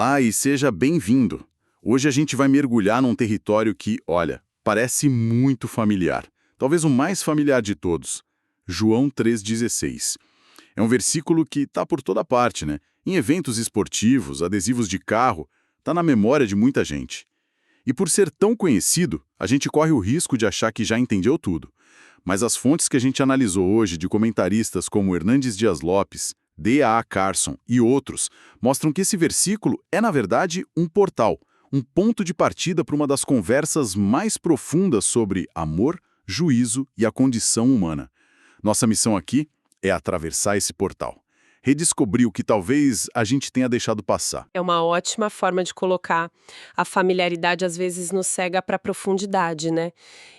Olá e seja bem-vindo. Hoje a gente vai mergulhar num território que, olha, parece muito familiar. Talvez o mais familiar de todos. João 3,16. É um versículo que está por toda parte, né? Em eventos esportivos, adesivos de carro, está na memória de muita gente. E por ser tão conhecido, a gente corre o risco de achar que já entendeu tudo. Mas as fontes que a gente analisou hoje de comentaristas como Hernandes Dias Lopes, D.A. Carson e outros mostram que esse versículo é, na verdade, um portal, um ponto de partida para uma das conversas mais profundas sobre amor, juízo e a condição humana. Nossa missão aqui é atravessar esse portal, redescobrir o que talvez a gente tenha deixado passar. É uma ótima forma de colocar. A familiaridade às vezes nos cega para a profundidade, né?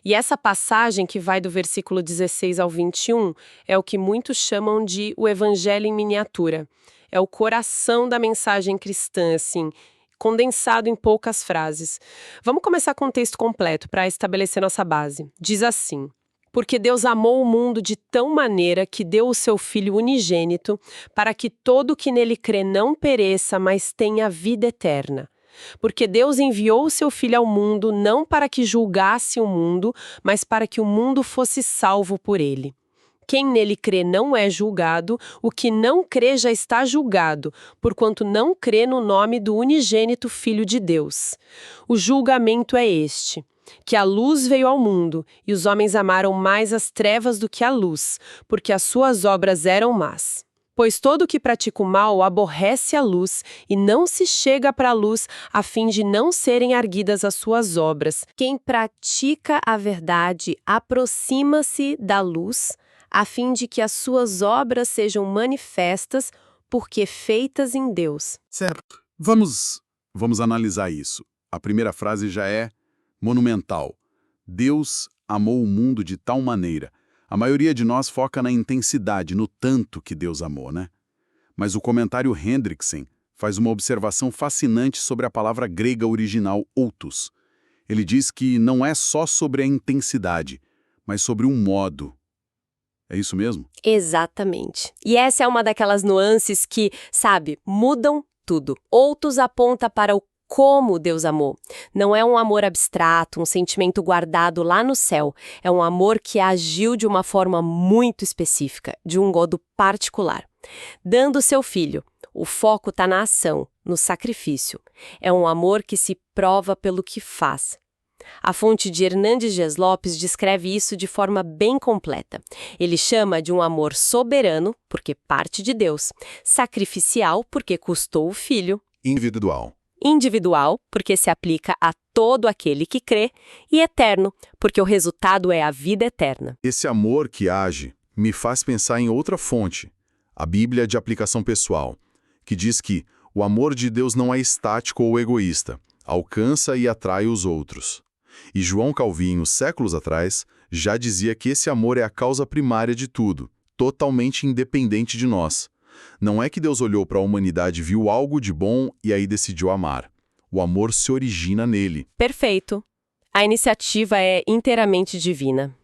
E essa passagem que vai do versículo 16 ao 21 é o que muitos chamam de o evangelho em miniatura. É o coração da mensagem cristã, assim, condensado em poucas frases. Vamos começar com o texto completo para estabelecer nossa base. Diz assim: Porque Deus amou o mundo de tão maneira que deu o seu Filho unigênito, para que todo que nele crê não pereça, mas tenha vida eterna. Porque Deus enviou o seu Filho ao mundo não para que julgasse o mundo, mas para que o mundo fosse salvo por ele. Quem nele crê não é julgado, o que não crê já está julgado, porquanto não crê no nome do unigênito Filho de Deus. O julgamento é este: que a luz veio ao mundo, e os homens amaram mais as trevas do que a luz, porque as suas obras eram más. Pois todo o que pratica o mal aborrece a luz, e não se chega para a luz, a fim de não serem arguidas as suas obras. Quem pratica a verdade aproxima-se da luz, a fim de que as suas obras sejam manifestas, porque feitas em Deus. Certo. Vamos analisar isso. A primeira frase já é monumental. Deus amou o mundo de tal maneira. A maioria de nós foca na intensidade, no tanto que Deus amou, né? Mas o comentário Hendrickson faz uma observação fascinante sobre a palavra grega original outos. Ele diz que não é só sobre a intensidade, mas sobre um modo. É isso mesmo? Exatamente. E essa é uma daquelas nuances que, sabe, mudam tudo. Outros aponta para o como Deus amou. Não é um amor abstrato, um sentimento guardado lá no céu. É um amor que agiu de uma forma muito específica, de um modo particular. Dando o seu filho. O foco está na ação, no sacrifício. É um amor que se prova pelo que faz. A fonte de Hernandes Dias Lopes descreve isso de forma bem completa. Ele chama de um amor soberano, porque parte de Deus, sacrificial, porque custou o filho, individual, porque se aplica a todo aquele que crê, e eterno, porque o resultado é a vida eterna. Esse amor que age me faz pensar em outra fonte, a Bíblia de aplicação pessoal, que diz que o amor de Deus não é estático ou egoísta, alcança e atrai os outros. E João Calvino, séculos atrás, já dizia que esse amor é a causa primária de tudo, totalmente independente de nós. Não é que Deus olhou para a humanidade, viu algo de bom e aí decidiu amar. O amor se origina nele. Perfeito. A iniciativa é inteiramente divina.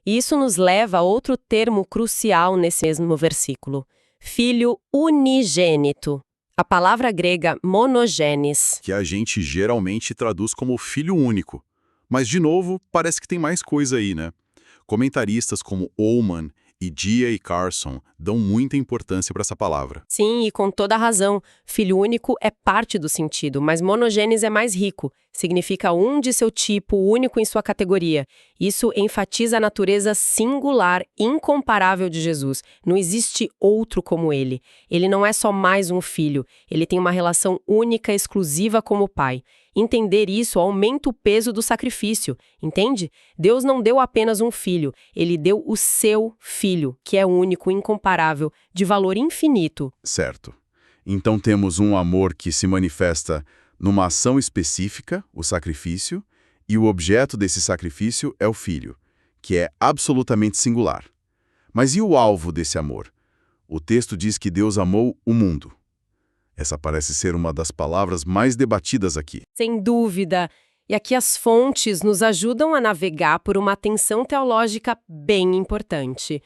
E isso nos leva a outro termo crucial nesse mesmo versículo: Filho unigênito. A palavra grega monogenes, Que a gente geralmente traduz como filho único. Mas, de novo, parece que tem mais coisa aí, né? Comentaristas como Ullman e D.A. Carson dão muita importância para essa palavra. Sim, e com toda a razão. Filho único é parte do sentido, mas monogênes é mais rico. Significa um de seu tipo, único em sua categoria. Isso enfatiza a natureza singular, incomparável de Jesus. Não existe outro como ele. Ele não é só mais um filho. Ele tem uma relação única, exclusiva como pai. Entender isso aumenta o peso do sacrifício, entende? Deus não deu apenas um filho, ele deu o seu filho, que é único, incomparável, de valor infinito. Certo. Então temos um amor que se manifesta numa ação específica, o sacrifício, e o objeto desse sacrifício é o filho, que é absolutamente singular. Mas e o alvo desse amor? O texto diz que Deus amou o mundo. Essa parece ser uma das palavras mais debatidas aqui. Sem dúvida. E aqui as fontes nos ajudam a navegar por uma tensão teológica bem importante.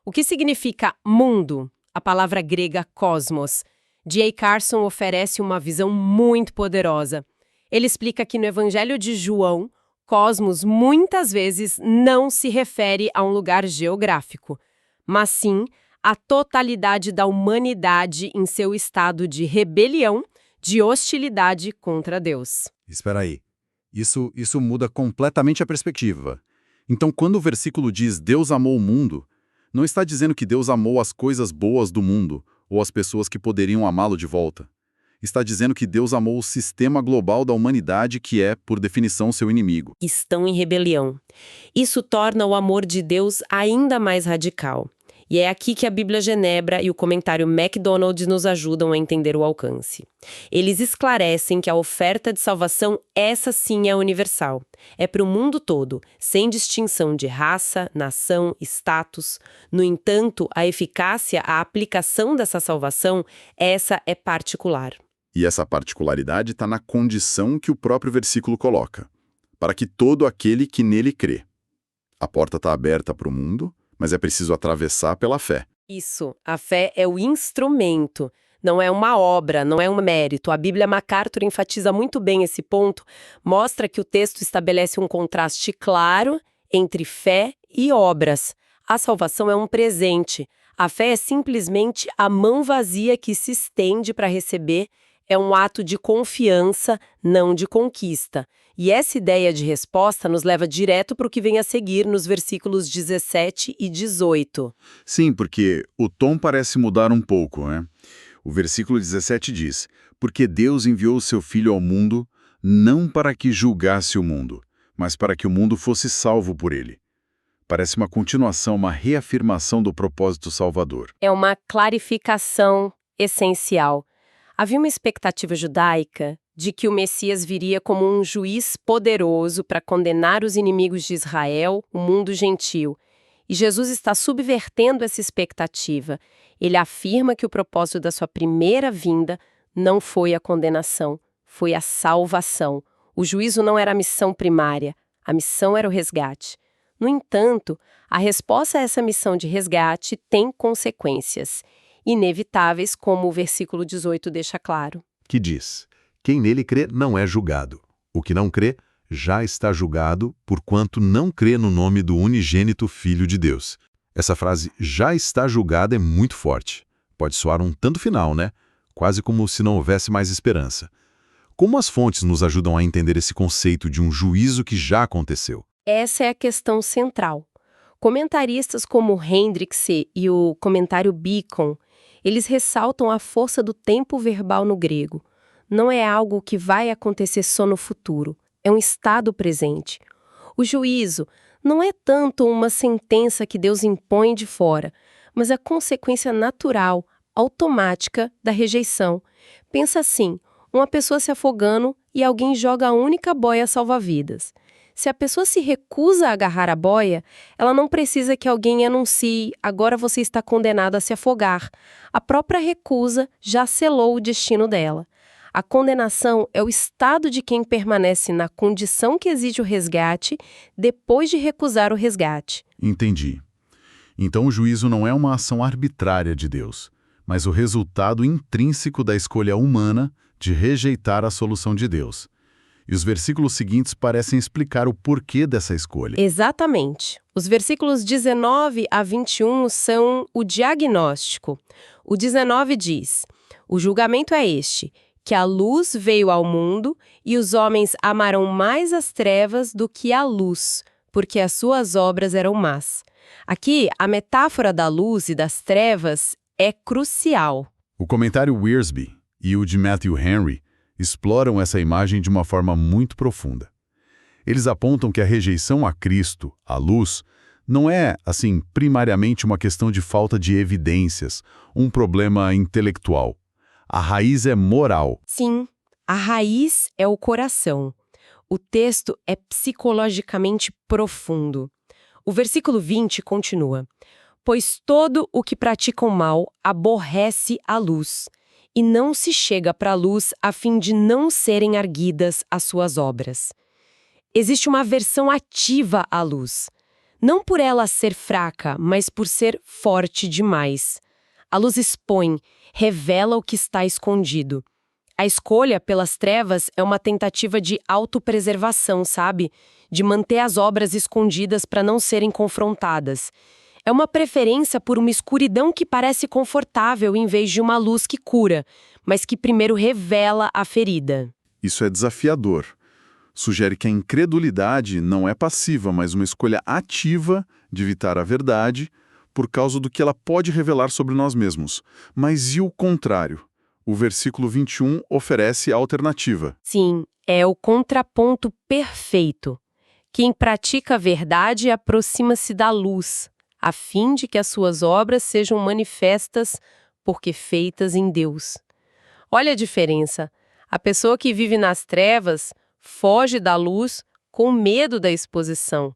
O que significa mundo? A palavra grega cosmos. D.A. Carson oferece uma visão muito poderosa. Ele explica que no Evangelho de João, cosmos muitas vezes não se refere a um lugar geográfico, mas sim à totalidade da humanidade em seu estado de rebelião, de hostilidade contra Deus. Espera aí. Isso muda completamente a perspectiva. Então, quando o versículo diz Deus amou o mundo, não está dizendo que Deus amou as coisas boas do mundo ou as pessoas que poderiam amá-lo de volta. Está dizendo que Deus amou o sistema global da humanidade, que é, por definição, seu inimigo. Estão em rebelião. Isso torna o amor de Deus ainda mais radical. E é aqui que a Bíblia Genebra e o comentário MacDonald nos ajudam a entender o alcance. Eles esclarecem que a oferta de salvação, essa sim é universal. É para o mundo todo, sem distinção de raça, nação, status. No entanto, a eficácia, a aplicação dessa salvação, essa é particular. E essa particularidade está na condição que o próprio versículo coloca. Para que todo aquele que nele crê. A porta está aberta para o mundo, mas é preciso atravessar pela fé. Isso, a fé é o instrumento, não é uma obra, não é um mérito. A Bíblia MacArthur enfatiza muito bem esse ponto, mostra que o texto estabelece um contraste claro entre fé e obras. A salvação é um presente, a fé é simplesmente a mão vazia que se estende para receber, é um ato de confiança, não de conquista. E essa ideia de resposta nos leva direto para o que vem a seguir nos versículos 17 e 18. Sim, porque o tom parece mudar um pouco, né? O versículo 17 diz, porque Deus enviou o seu Filho ao mundo, não para que julgasse o mundo, mas para que o mundo fosse salvo por ele. Parece uma continuação, uma reafirmação do propósito salvador. É uma clarificação essencial. Havia uma expectativa judaica de que o Messias viria como um juiz poderoso para condenar os inimigos de Israel, o mundo gentil. E Jesus está subvertendo essa expectativa. Ele afirma que o propósito da sua primeira vinda não foi a condenação, foi a salvação. O juízo não era a missão primária, a missão era o resgate. No entanto, a resposta a essa missão de resgate tem consequências inevitáveis, como o versículo 18 deixa claro. Que diz, quem nele crê não é julgado. O que não crê já está julgado, porquanto não crê no nome do unigênito Filho de Deus. Essa frase, já está julgado, é muito forte. Pode soar um tanto final, né? Quase como se não houvesse mais esperança. Como as fontes nos ajudam a entender esse conceito de um juízo que já aconteceu? Essa é a questão central. Comentaristas como Hendrikse e o comentário Beacon, eles ressaltam a força do tempo verbal no grego. Não é algo que vai acontecer só no futuro, é um estado presente. O juízo não é tanto uma sentença que Deus impõe de fora, mas a consequência natural, automática da rejeição. Pensa assim, uma pessoa se afogando e alguém joga a única boia salva-vidas. Se a pessoa se recusa a agarrar a boia, ela não precisa que alguém anuncie, agora você está condenado a se afogar. A própria recusa já selou o destino dela. A condenação é o estado de quem permanece na condição que exige o resgate depois de recusar o resgate. Entendi. Então o juízo não é uma ação arbitrária de Deus, mas o resultado intrínseco da escolha humana de rejeitar a solução de Deus. E os versículos seguintes parecem explicar o porquê dessa escolha. Exatamente. Os versículos 19 a 21 são o diagnóstico. O 19 diz, o julgamento é este, que a luz veio ao mundo e os homens amaram mais as trevas do que a luz, porque as suas obras eram más. Aqui, a metáfora da luz e das trevas é crucial. O comentário Wiersbe e o de Matthew Henry exploram essa imagem de uma forma muito profunda. Eles apontam que a rejeição a Cristo, a luz, não é, assim, primariamente uma questão de falta de evidências, um problema intelectual. A raiz é moral. Sim, a raiz é o coração. O texto é psicologicamente profundo. O versículo 20 continua, pois todo o que pratica o mal aborrece a luz, e não se chega para a luz a fim de não serem arguidas as suas obras. Existe uma aversão ativa à luz, não por ela ser fraca, mas por ser forte demais. A luz expõe, revela o que está escondido. A escolha pelas trevas é uma tentativa de autopreservação, sabe? De manter as obras escondidas para não serem confrontadas. É uma preferência por uma escuridão que parece confortável em vez de uma luz que cura, mas que primeiro revela a ferida. Isso é desafiador. Sugere que a incredulidade não é passiva, mas uma escolha ativa de evitar a verdade por causa do que ela pode revelar sobre nós mesmos. Mas e o contrário? O versículo 21 oferece a alternativa. Sim, é o contraponto perfeito. Quem pratica a verdade aproxima-se da luz, a fim de que as suas obras sejam manifestas porque feitas em Deus. Olha a diferença. A pessoa que vive nas trevas foge da luz com medo da exposição.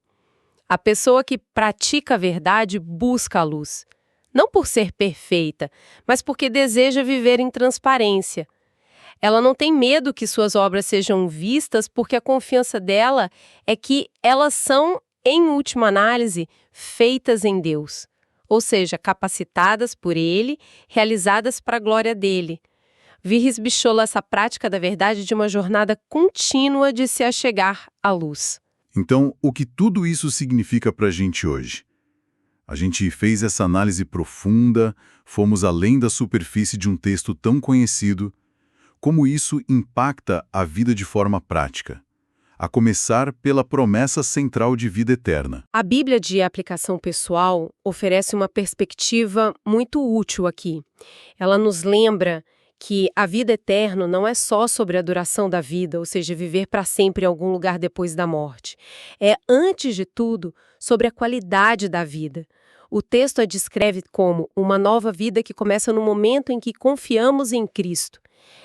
A pessoa que pratica a verdade busca a luz. Não por ser perfeita, mas porque deseja viver em transparência. Ela não tem medo que suas obras sejam vistas porque a confiança dela é que elas são, em última análise, feitas em Deus. Ou seja, capacitadas por Ele, realizadas para a glória dele. Vihis bichou essa prática da verdade de uma jornada contínua de se achegar à luz. Então, o que tudo isso significa para a gente hoje? A gente fez essa análise profunda, fomos além da superfície de um texto tão conhecido. Como isso impacta a vida de forma prática? A começar pela promessa central de vida eterna. A Bíblia de aplicação pessoal oferece uma perspectiva muito útil aqui. Ela nos lembra que a vida eterna não é só sobre a duração da vida, ou seja, viver para sempre em algum lugar depois da morte. É, antes de tudo, sobre a qualidade da vida. O texto a descreve como uma nova vida que começa no momento em que confiamos em Cristo.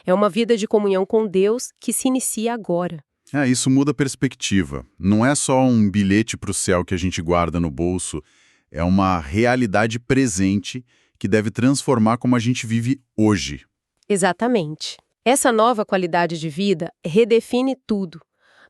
É uma vida de comunhão com Deus que se inicia agora. Isso muda a perspectiva. Não é só um bilhete para o céu que a gente guarda no bolso, é uma realidade presente que deve transformar como a gente vive hoje. Exatamente. Essa nova qualidade de vida redefine tudo.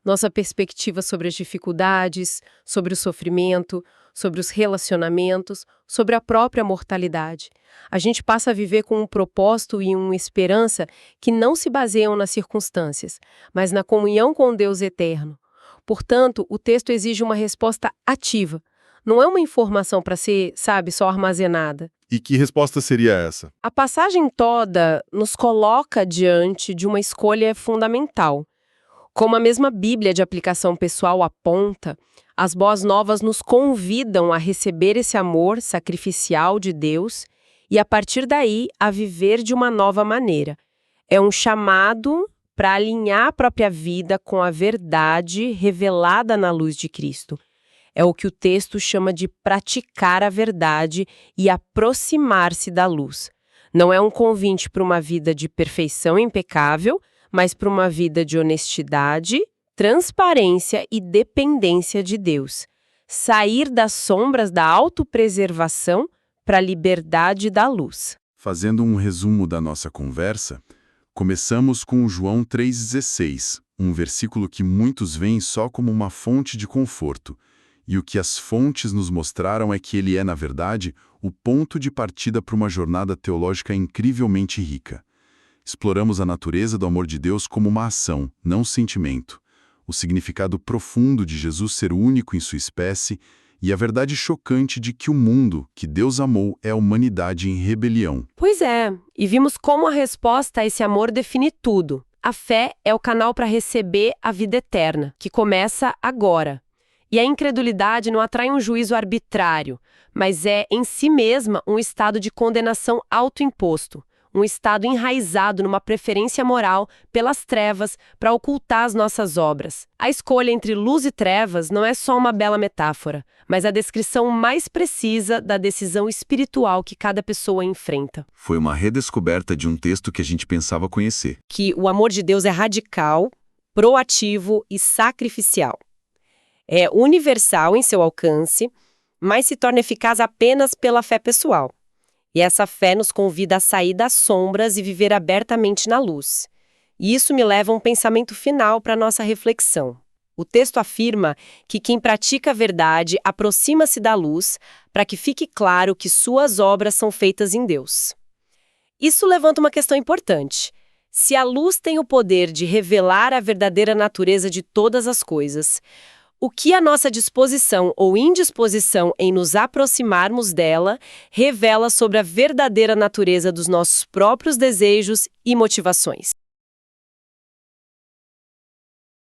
Nossa perspectiva sobre as dificuldades, sobre o sofrimento, sobre os relacionamentos, sobre a própria mortalidade. A gente passa a viver com um propósito e uma esperança que não se baseiam nas circunstâncias, mas na comunhão com Deus eterno. Portanto, o texto exige uma resposta ativa. Não é uma informação para ser, só armazenada. E que resposta seria essa? A passagem toda nos coloca diante de uma escolha fundamental. Como a mesma Bíblia de aplicação pessoal aponta, as boas novas nos convidam a receber esse amor sacrificial de Deus e, a partir daí, a viver de uma nova maneira. É um chamado para alinhar a própria vida com a verdade revelada na luz de Cristo. É o que o texto chama de praticar a verdade e aproximar-se da luz. Não é um convite para uma vida de perfeição impecável, mas para uma vida de honestidade, transparência e dependência de Deus. Sair das sombras da autopreservação para a liberdade da luz. Fazendo um resumo da nossa conversa, começamos com João 3,16, um versículo que muitos veem só como uma fonte de conforto. E o que as fontes nos mostraram é que ele é, na verdade, o ponto de partida para uma jornada teológica incrivelmente rica. Exploramos a natureza do amor de Deus como uma ação, não um sentimento, o significado profundo de Jesus ser único em sua espécie e a verdade chocante de que o mundo que Deus amou é a humanidade em rebelião. Pois é, e vimos como a resposta a esse amor define tudo. A fé é o canal para receber a vida eterna, que começa agora. E a incredulidade não atrai um juízo arbitrário, mas é, em si mesma, um estado de condenação autoimposto, um estado enraizado numa preferência moral pelas trevas para ocultar as nossas obras. A escolha entre luz e trevas não é só uma bela metáfora, mas a descrição mais precisa da decisão espiritual que cada pessoa enfrenta. Foi uma redescoberta de um texto que a gente pensava conhecer. Que o amor de Deus é radical, proativo e sacrificial. É universal em seu alcance, mas se torna eficaz apenas pela fé pessoal. E essa fé nos convida a sair das sombras e viver abertamente na luz. E isso me leva a um pensamento final para a nossa reflexão. O texto afirma que quem pratica a verdade aproxima-se da luz para que fique claro que suas obras são feitas em Deus. Isso levanta uma questão importante. Se a luz tem o poder de revelar a verdadeira natureza de todas as coisas, o que a nossa disposição ou indisposição em nos aproximarmos dela revela sobre a verdadeira natureza dos nossos próprios desejos e motivações?